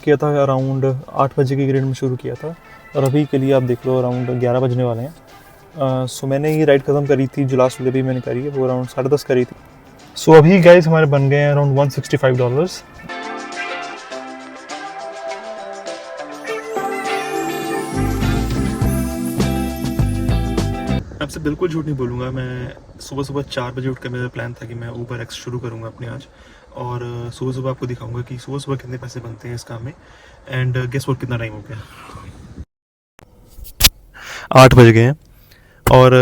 किया था अराउंड 8 बजे के ग्रेड में शुरू किया था और अभी के लिए आप देख लो अराउंड 11 बजने वाले हैं। सो मैंने ये राइड ख़त्म करी थी जो लास्ट वाली भी मैंने करी है वो अराउंड 10:30 करी थी। सो अभी गाइस हमारे बन गए हैं अराउंड $165। आपसे बिल्कुल झूठ नहीं बोलूँगा, मैं सुबह सुबह 4 बजे उठकर मेरा प्लान था कि मैं ऊबर एक्स शुरू करूँगा अपने आज, और सुबह सुबह आपको दिखाऊंगा कि सुबह सुबह कितने पैसे बनते हैं इस काम में। एंड गेस व्हाट, कितना टाइम हो गया, 8 बज गए हैं। और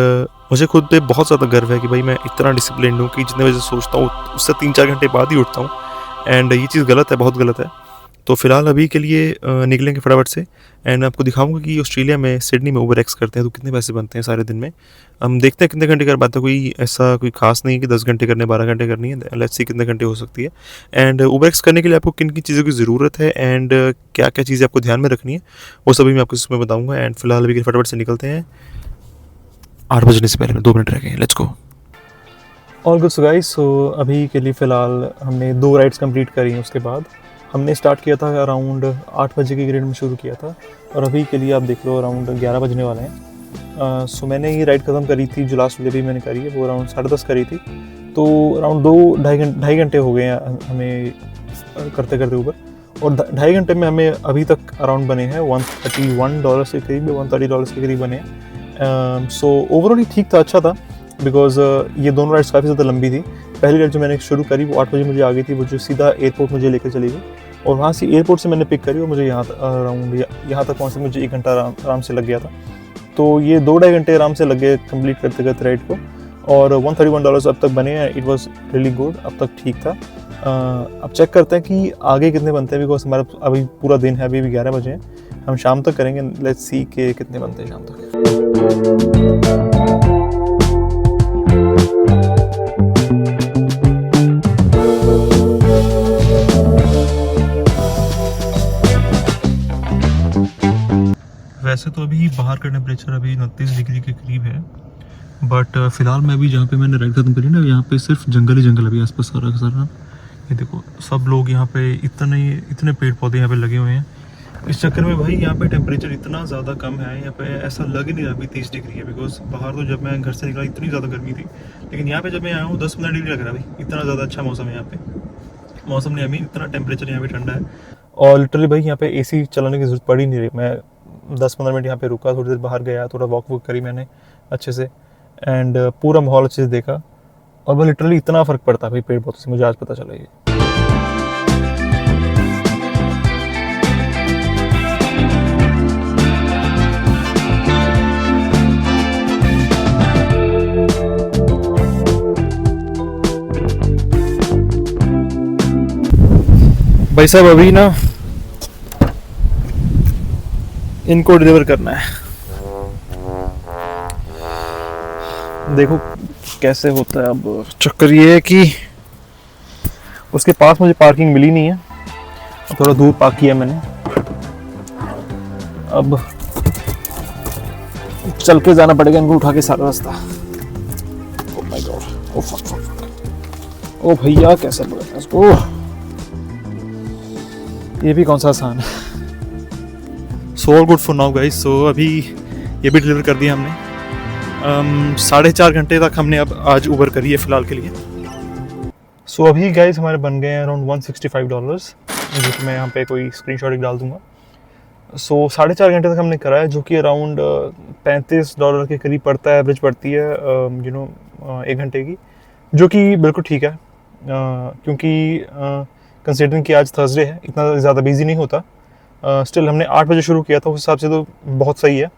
मुझे खुद पे बहुत ज़्यादा गर्व है कि भाई मैं इतना डिसिप्लिन हूँ कि जितने बजे सोचता हूँ उससे 3-4 घंटे बाद ही उठता हूँ। एंड ये चीज़ गलत है, बहुत गलत है। तो फ़िलहाल अभी के लिए निकलेंगे फटाफट से एंड आपको दिखाऊंगा कि ऑस्ट्रेलिया में सिडनी में ऊबर एक्स करते हैं तो कितने पैसे बनते हैं सारे दिन में। हम देखते हैं कितने घंटे कर पाते हैं, कोई ऐसा कोई खास नहीं है कि 10 घंटे करने 12 घंटे करनी है। लेट्स सी कितने घंटे हो सकती है। एंड ऊबर एक्स करने के लिए आपको किन किन चीज़ों की ज़रूरत है एंड क्या क्या चीज़ें आपको ध्यान में रखनी है वो सभी मैं आपको इसमें बताऊँगा। एंड फिलहाल अभी फटाफट से निकलते हैं, 8 बजने से पहले 2 मिनट रह गए, let's go. All good guys, so अभी के लिए फ़िलहाल हमने 2 राइड्स कंप्लीट करी हैं। उसके बाद हमने स्टार्ट किया था अराउंड 8 बजे के ग्रेड में शुरू किया था और अभी के लिए आप देख लो अराउंड 11 बजने वाले हैं। सो मैंने ये राइड ख़त्म करी थी जो लास्ट वाली भी मैंने करी है वो अराउंड 10:30 करी थी। तो अराउंड 2-2.5 घंटे हो गए हैं हमें करते करते ऊपर, और 2.5 घंटे में हमें अभी तक अराउंड बने हैं $131 के करीब, $130 के करीब बने हैं। सो ओवरऑल ही ठीक था, अच्छा था, बिकॉज ये दोनों राइड्स काफ़ी ज़्यादा लंबी थी। पहली राइड जो मैंने शुरू करी वो 8 बजे मुझे आ गई थी, वो जो सीधा एयरपोर्ट मुझे लेकर चली गई, और वहाँ से एयरपोर्ट से मैंने पिक करी और मुझे यहाँ अराउंड यहाँ तक पहुँचने मुझे 1 घंटा आराम से लग गया था। तो ये 2-2.5 घंटे आराम से लग गए कंप्लीट करते करते राइड को, और $131 अब तक बने हैं। इट वाज रियली गुड, अब तक ठीक था। अब चेक करते हैं कि आगे कितने बनते हैं, बिकॉज हमारा अभी पूरा दिन है, अभी भी 11 बजे हैं, हम शाम तक करेंगे। लेट्स सी के कितने बनते हैं शाम तक। वैसे तो अभी बाहर का टेम्परेचर अभी 29 डिग्री के करीब है, बट फ़िलहाल मैं अभी जहाँ पे मैंने राइड खत्म करी ना, यहाँ पे सिर्फ जंगल ही जंगल अभी आसपास सारा सारा। ये देखो सब लोग यहाँ पे इतने पेड़ पौधे यहाँ पे लगे हुए हैं। इस चक्कर में भाई यहाँ पे टेम्परेचर इतना ज़्यादा कम है, यहाँ पे ऐसा लग नहीं रहा अभी 30 डिग्री है, बिकॉज बाहर तो जब मैं घर से निकला इतनी ज़्यादा गर्मी थी, लेकिन यहाँ पे जब मैं आया हूँ 10-15 डिग्री लग रहा है भाई। इतना ज़्यादा अच्छा मौसम है यहाँ पे, मौसम नहीं अभी इतना टेम्परेचर यहाँ पे ठंडा है। और लिटरली भाई यहाँ पे AC चलाने की जरूरत पड़ी नहीं रही। मैं 10-15 मिनट यहाँ पे रुका, थोड़ी देर बाहर गया, थोड़ा वॉक करी मैंने अच्छे से, एंड पूरा माहौल अच्छे से देखा, और वो लिटरली इतना फ़र्क पड़ता है भाई पेड़ पौधों से, मुझे आज पता चला ये। भाई साहब अभी ना इनको डिलीवर करना है, देखो कैसे होता है। अब चक्कर ये है कि उसके पास मुझे पार्किंग मिली नहीं है, थोड़ा दूर पार्क किया मैंने। अब चल के जाना पड़ेगा इनको उठा के सारा रास्ता। Oh my god, oh fuck fuck fuck, ओ भैया कैसे पकड़ना इसको, ये भी कौन सा आसान है। So all good for now guys. So अभी ये भी डिलीवर कर दिया हमने। 4.5 घंटे तक हमने अब आज ऊबर करी है फ़िलहाल के लिए। सो अभी गाइस हमारे बन गए हैं अराउंड $165, जो कि मैं यहाँ पे कोई स्क्रीनशॉट एक डाल दूँगा। सो 4.5 घंटे तक हमने करा है, जो कि अराउंड $35 के करीब पड़ता है, एवरेज पड़ती है 1 घंटे की, जो कि बिल्कुल ठीक है, क्योंकि कंसिडरिंग कि आज थर्सडे है, इतना ज़्यादा बिजी नहीं होता। स्टिल हमने 8 बजे शुरू किया था, उस हिसाब से तो बहुत सही है।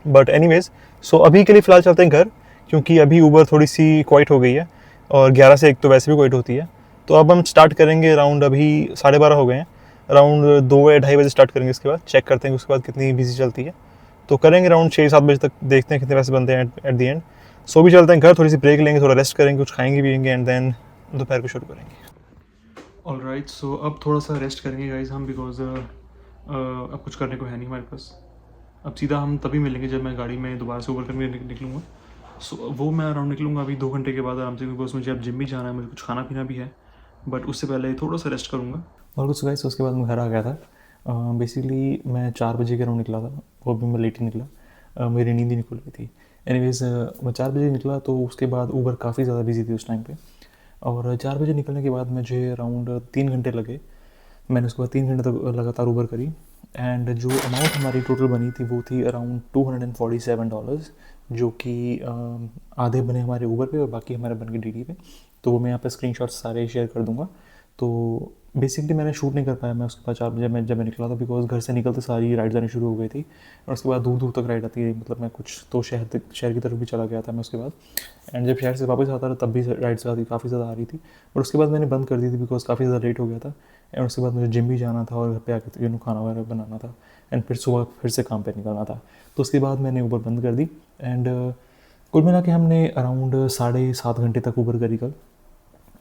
बट एनीवेज, सो अभी के लिए फ़िलहाल चलते हैं घर, क्योंकि अभी ऊबर थोड़ी सी क्वाइट हो गई है, और 11 से 1 तो वैसे भी क्वाइट होती है। तो अब हम स्टार्ट करेंगे अराउंड, अभी 12:30 हो गए हैं, अराउंड 2 या 2:30 बजे स्टार्ट करेंगे। इसके बाद चेक करते हैं उसके बाद कितनी बिजी चलती है, तो करेंगे अराउंड 6-7 बजे तक, देखते हैं कितने पैसे बनते हैं एट दी एंड। सो भी चलते हैं घर, थोड़ी सी ब्रेक लेंगे, थोड़ा रेस्ट करेंगे, कुछ खाएंगे पिएंगे, एंड देन दोपहर को शुरू करेंगे। ऑलराइट, सो अब थोड़ा सा रेस्ट करेंगे गाइज हम, बिकॉज अब कुछ करने को है नहीं हमारे पास। अब सीधा हम तभी मिलेंगे जब मैं गाड़ी में दोबारा से ऊबर करके निकलूँगा। सो वो मैं अराउंड निकलूँगा अभी 2 घंटे के बाद आराम से, बिकॉज मुझे अब जिम भी जाना है, मुझे कुछ खाना पीना भी है, बट उससे पहले थोड़ा सा रेस्ट करूँगा। और कुछ गाइस, उसके बाद मैं घर आ गया था, बेसिकली मैं 4 बजे के अराउंड निकला था, वो भी मैं लेट ही निकला, मेरी नींद ही नहीं खुल रही थी। एनीवेज़ मैं 4 बजे निकला, तो उसके बाद ऊबर काफ़ी ज़्यादा बिजी थी उस टाइम पे, और 4 बजे निकलने के बाद मुझे अराउंड 3 घंटे लगे। मैंने उसके बाद 3 घंटे तक लगातार ऊबर करी, एंड जो अमाउंट हमारी टोटल बनी थी वो थी अराउंड $247, जो कि आधे बने हमारे ऊबर पे और बाकी हमारे बन के डीडी पे। तो वो मैं यहाँ पे स्क्रीनशॉट्स सारे शेयर कर दूँगा। तो बेसिकली मैंने शूट नहीं कर पाया मैं उसके बाद 4 बजे जब मैं निकला था, बिकॉज घर से निकलते सारी राइड्स आनी शुरू हो गई थी, और उसके बाद दूर दूर तक राइड आती है। मतलब मैं कुछ तो शहर की तरफ भी चला गया था मैं उसके बाद, एंड जब शहर से वापस आता था तब भी राइड्स काफ़ी ज़्यादा आ रही थी, और उसके बाद मैंने बंद कर दी थी बिकॉज काफ़ी ज़्यादा लेट हो गया था। एंड उसके बाद मुझे जिम भी जाना था और घर पे आके खाना वगैरह बनाना था, एंड फिर सुबह फिर से काम पे निकलना था। तो उसके बाद मैंने ऊबर बंद कर दी, एंड कुल मिला के हमने अराउंड 7.5 घंटे तक ऊबर करी कल,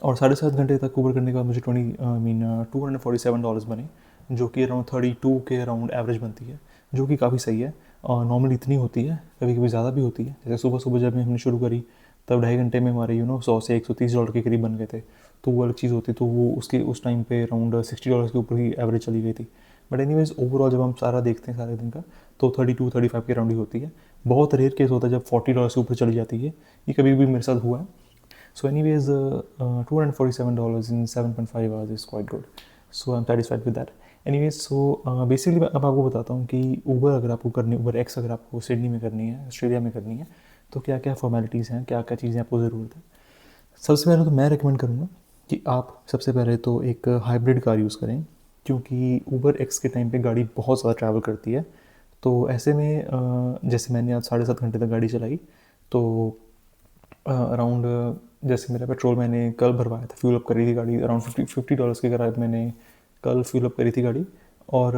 और 7.5 घंटे तक ऊबर करने के बाद मुझे $247 बने, जो कि अराउंड 32 के अराउंड एवरेज बनती है, जो कि काफ़ी सही है। और नॉर्मली इतनी होती है, कभी कभी ज़्यादा भी होती है। जैसे सुबह सुबह जब हमने शुरू करी तब 2.5 घंटे में हमारे 100 से $130 के करीब बन गए थे, तो वो अलग चीज़ होती, तो वो उसके उस टाइम पे अराउंड $60 के ऊपर ही एवरेज चली गई थी। बट एनीवेज ओवरऑल जब हम सारा देखते हैं सारे दिन का, तो 32-35 के अराउंड ही होती है। बहुत रेयर केस होता है जब $40 से ऊपर चली जाती है, ये कभी भी मेरे साथ हुआ है। So anyways, $247 in 7.5 hours is quite good. So I'm satisfied with that. Anyways, so basically अब आपको बताता हूँ कि ऊबर अगर आपको करनी, ऊबर एक्स अगर आपको सिडनी में करनी है, ऑस्ट्रेलिया में करनी है, तो क्या क्या फॉर्मेलिटीज़ हैं, क्या क्या चीज़ें आपको ज़रूरत है। सबसे पहले तो मैं रेकमेंड करूँगा कि आप सबसे पहले तो एक हाइब्रिड कार यूज़ करें, क्योंकि ऊबर एक्स के टाइम पे गाड़ी बहुत ज़्यादा ट्रैवल करती है। तो ऐसे में जैसे मैंने आज 7.5 घंटे तक गाड़ी चलाई, तो अराउंड जैसे मेरा पेट्रोल मैंने कल भरवाया था, फ्यूल अप करी थी गाड़ी, अराउंड $50 के करीब मैंने कल फ्यूल अप करी थी गाड़ी। और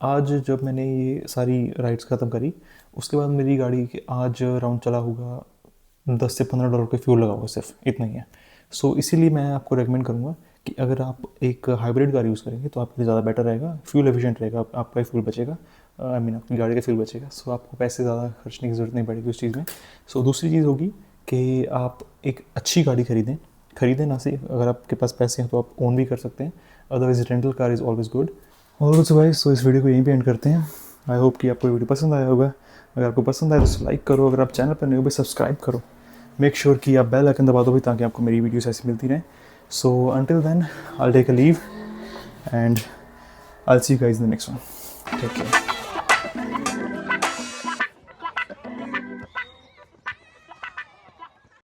आज जब मैंने ये सारी राइड्स ख़त्म करी, उसके बाद मेरी गाड़ी के आज अराउंड चला होगा $10 से $15 का फ्यूल लगा होगा, सिर्फ इतना ही है। सो इसीलिए मैं आपको रेकमेंड करूँगा कि अगर आप एक हाइब्रिड कार यूज़ करेंगे तो आपके लिए ज़्यादा बेटर रहेगा, फ्यूल एफिशिएंट रहेगा, आपका फ्यूल बचेगा, आई मीन आपकी गाड़ी का फ्यूल बचेगा। सो आपको पैसे ज़्यादा खर्चने की ज़रूरत नहीं पड़ेगी उस चीज़ में। सो दूसरी चीज़ होगी कि आप एक अच्छी गाड़ी खरीदें ना, से अगर आपके पास पैसे हैं तो आप ओन भी कर सकते हैं, otherwise rental car is always good. और सो गाइस, सो इस वीडियो को यहीं पे एंड करते हैं। आई होप कि आपको वीडियो पसंद आया होगा। अगर आपको पसंद आए तो लाइक करो, अगर आप चैनल पर नए हो तो सब्सक्राइब करो, मेक श्योर कि आप बेल आइकन दबा दो भी, ताकि आपको मेरी वीडियोस ऐसी मिलती रहें। So until then I will take a leave and I will see you guys in the next one. Take care.